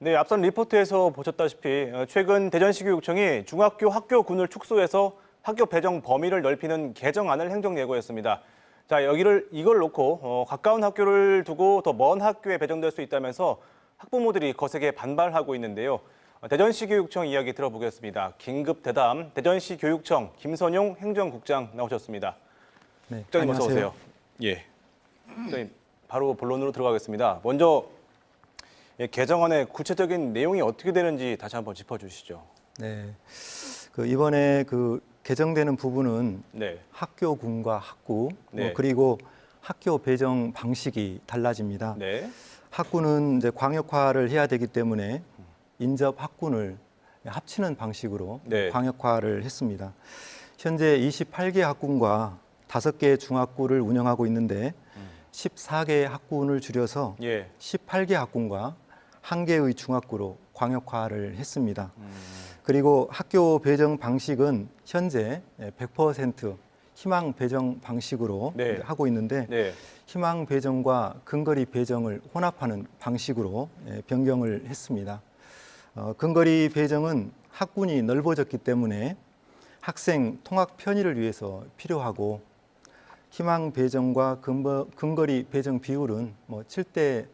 네, 앞선 리포트에서 보셨다시피 최근 대전시 교육청이 중학교 학교군을 축소해서 학교 배정 범위를 넓히는 개정안을 행정 예고했습니다. 자, 이걸 놓고 가까운 학교를 두고 더 먼 학교에 배정될 수 있다면서 학부모들이 거세게 반발하고 있는데요. 대전시 교육청 이야기 들어보겠습니다. 긴급 대담 대전시 교육청 김선용 행정국장 나오셨습니다. 네, 국장님 어서 안녕하세요. 오세요. 예, 국장님 바로 본론으로 들어가겠습니다. 먼저 개정안의 구체적인 내용이 어떻게 되는지 다시 한번 짚어주시죠. 네, 이번에 개정되는 부분은 네, 학교군과 학구, 네. 그리고 학교 배정 방식이 달라집니다. 네, 학구는 이제 광역화를 해야 되기 때문에 인접 학군을 합치는 방식으로 네. 광역화를 했습니다. 현재 28개 학군과 5개 중학구를 운영하고 있는데 14개 학군을 줄여서 예, 18개 학군과 1개의 중학구로 광역화를 했습니다. 그리고 학교 배정 방식은 현재 100% 희망 배정 방식으로 네. 하고 있는데 네, 희망 배정과 근거리 배정을 혼합하는 방식으로 변경을 했습니다. 근거리 배정은 학군이 넓어졌기 때문에 학생 통학 편의를 위해서 필요하고 희망 배정과 근거리 배정 비율은 7대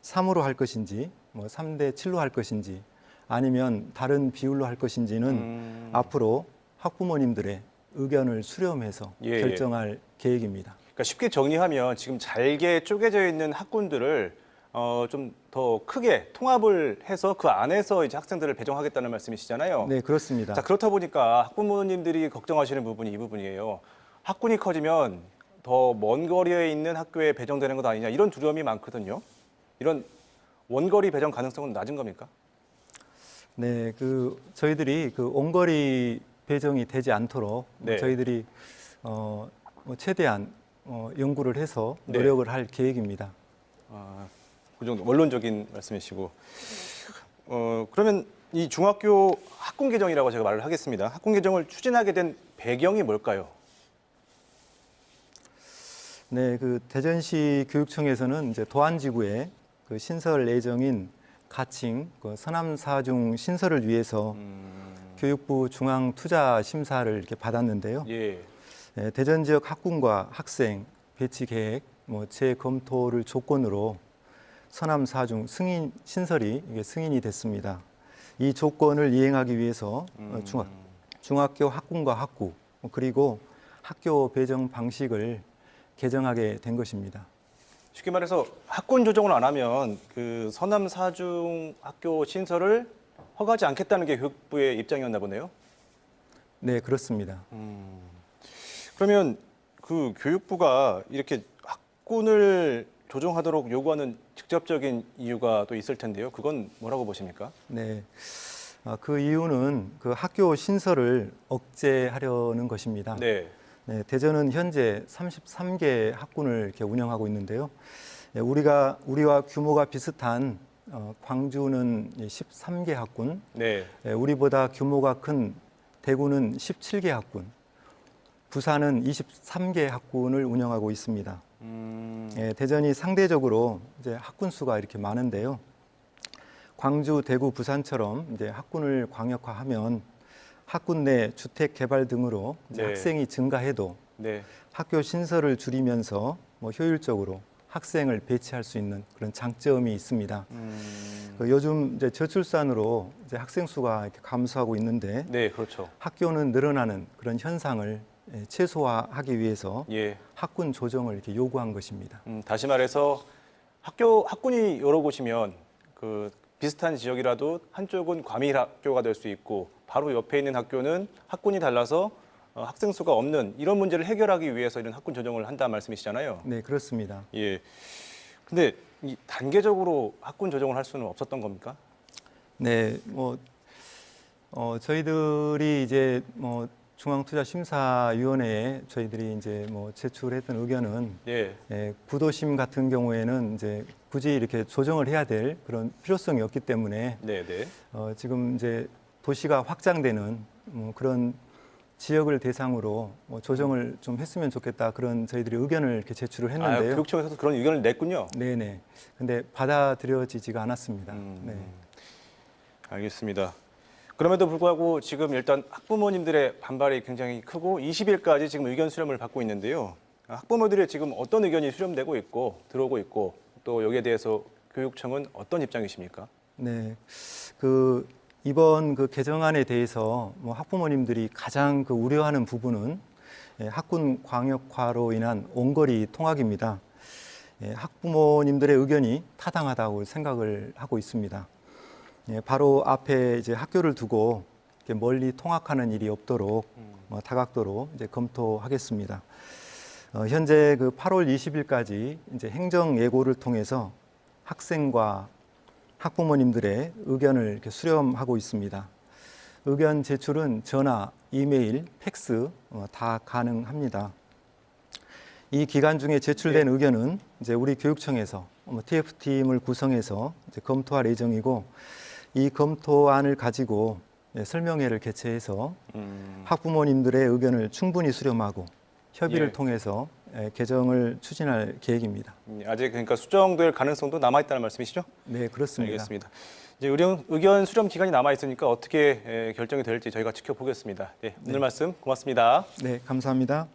3으로 할 것인지 3대 7로 할 것인지 아니면 다른 비율로 할 것인지는 앞으로 학부모님들의 의견을 수렴해서 예, 결정할 계획입니다. 그러니까 쉽게 정리하면 지금 잘게 쪼개져 있는 학군들을 좀 더 크게 통합을 해서 그 안에서 이제 학생들을 배정하겠다는 말씀이시잖아요. 네, 그렇습니다. 자, 그렇다 보니까 학부모님들이 걱정하시는 부분이 이 부분이에요. 학군이 커지면 더 먼 거리에 있는 학교에 배정되는 것 아니냐 이런 두려움이 많거든요. 이런 원거리 배정 가능성은 낮은 겁니까? 네, 저희들이 원거리 배정이 되지 않도록 네. 저희들이 최대한 연구를 해서 네. 노력을 할 계획입니다. 그 정도 원론적인 말씀이시고 그러면 이 중학교 학군 개정이라고 제가 말을 하겠습니다. 학군 개정을 추진하게 된 배경이 뭘까요? 네, 대전시 교육청에서는 이제 도안지구에 신설 예정인 가칭 서남사중 신설을 위해서 교육부 중앙 투자 심사를 이렇게 받았는데요. 예, 네, 대전 지역 학군과 학생 배치 계획 재검토를 조건으로 서남사중 승인 신설이 이게 승인이 됐습니다. 이 조건을 이행하기 위해서 중학교 학군과 학구 그리고 학교 배정 방식을 개정하게 된 것입니다. 쉽게 말해서 학군 조정을 안 하면 그 서남 사중 학교 신설을 허가하지 않겠다는 게 교육부의 입장이었나 보네요. 네, 그렇습니다. 그러면 그 교육부가 이렇게 학군을 조정하도록 요구하는 직접적인 이유가 또 있을 텐데요. 그건 뭐라고 보십니까? 네, 그 이유는 학교 신설을 억제하려는 것입니다. 네, 네, 대전은 현재 33개 학군을 이렇게 운영하고 있는데요. 네, 우리와 규모가 비슷한 광주는 13개 학군, 네, 우리보다 규모가 큰 대구는 17개 학군, 부산은 23개 학군을 운영하고 있습니다. 대전이 상대적으로 이제 학군 수가 이렇게 많은데요. 광주, 대구, 부산처럼 이제 학군을 광역화하면 학군 내 주택 개발 등으로 이제 네. 학생이 증가해도 네. 학교 신설을 줄이면서 효율적으로 학생을 배치할 수 있는 그런 장점이 있습니다. 요즘 이제 저출산으로 이제 학생 수가 이렇게 감소하고 있는데 네, 그렇죠. 학교는 늘어나는 그런 현상을 최소화하기 위해서 예. 학군 조정을 이렇게 요구한 것입니다. 다시 말해서 학군이 여러 곳이면 그 비슷한 지역이라도 한쪽은 과밀 학교가 될 수 있고 바로 옆에 있는 학교는 학군이 달라서 학생 수가 없는 이런 문제를 해결하기 위해서 이런 학군 조정을 한다는 말씀이시잖아요. 네, 그렇습니다. 예. 근데 이 단계적으로 학군 조정을 할 수는 없었던 겁니까? 네, 저희들이 이제 중앙투자심사위원회에 저희들이 이제 제출했던 의견은 예. 구도심 같은 경우에는 이제 굳이 이렇게 조정을 해야 될 그런 필요성이 없기 때문에 네, 네. 지금 이제 도시가 확장되는 그런 지역을 대상으로 조정을 좀 했으면 좋겠다 그런 저희들이 의견을 이렇게 제출을 했는데요. 교육청에서도 그런 의견을 냈군요. 네네. 근데 받아들여지지가 않았습니다. 네. 알겠습니다. 그럼에도 불구하고 지금 일단 학부모님들의 반발이 굉장히 크고 20일까지 지금 의견 수렴을 받고 있는데요. 학부모들이 지금 어떤 의견이 수렴되고 있고 들어오고 있고 또 여기에 대해서 교육청은 어떤 입장이십니까? 네. 이번 개정안에 대해서 학부모님들이 가장 우려하는 부분은 학군 광역화로 인한 원거리 통학입니다. 학부모님들의 의견이 타당하다고 생각을 하고 있습니다. 바로 앞에 이제 학교를 두고 이렇게 멀리 통학하는 일이 없도록 다각도로 이제 검토하겠습니다. 현재 8월 20일까지 이제 행정 예고를 통해서 학생과 학부모님들의 의견을 이렇게 수렴하고 있습니다. 의견 제출은 전화, 이메일, 팩스 다 가능합니다. 이 기간 중에 제출된 의견은 이제 우리 교육청에서 TF팀을 구성해서 이제 검토할 예정이고 이 검토안을 가지고 설명회를 개최해서 학부모님들의 의견을 충분히 수렴하고 협의를 통해서 개정을 추진할 계획입니다. 아직 그러니까 수정될 가능성도 남아 있다는 말씀이시죠? 네, 그렇습니다. 알겠습니다. 이제 의견 수렴 기간이 남아 있으니까 어떻게 결정이 될지 저희가 지켜보겠습니다. 네, 오늘 말씀 고맙습니다. 네, 감사합니다.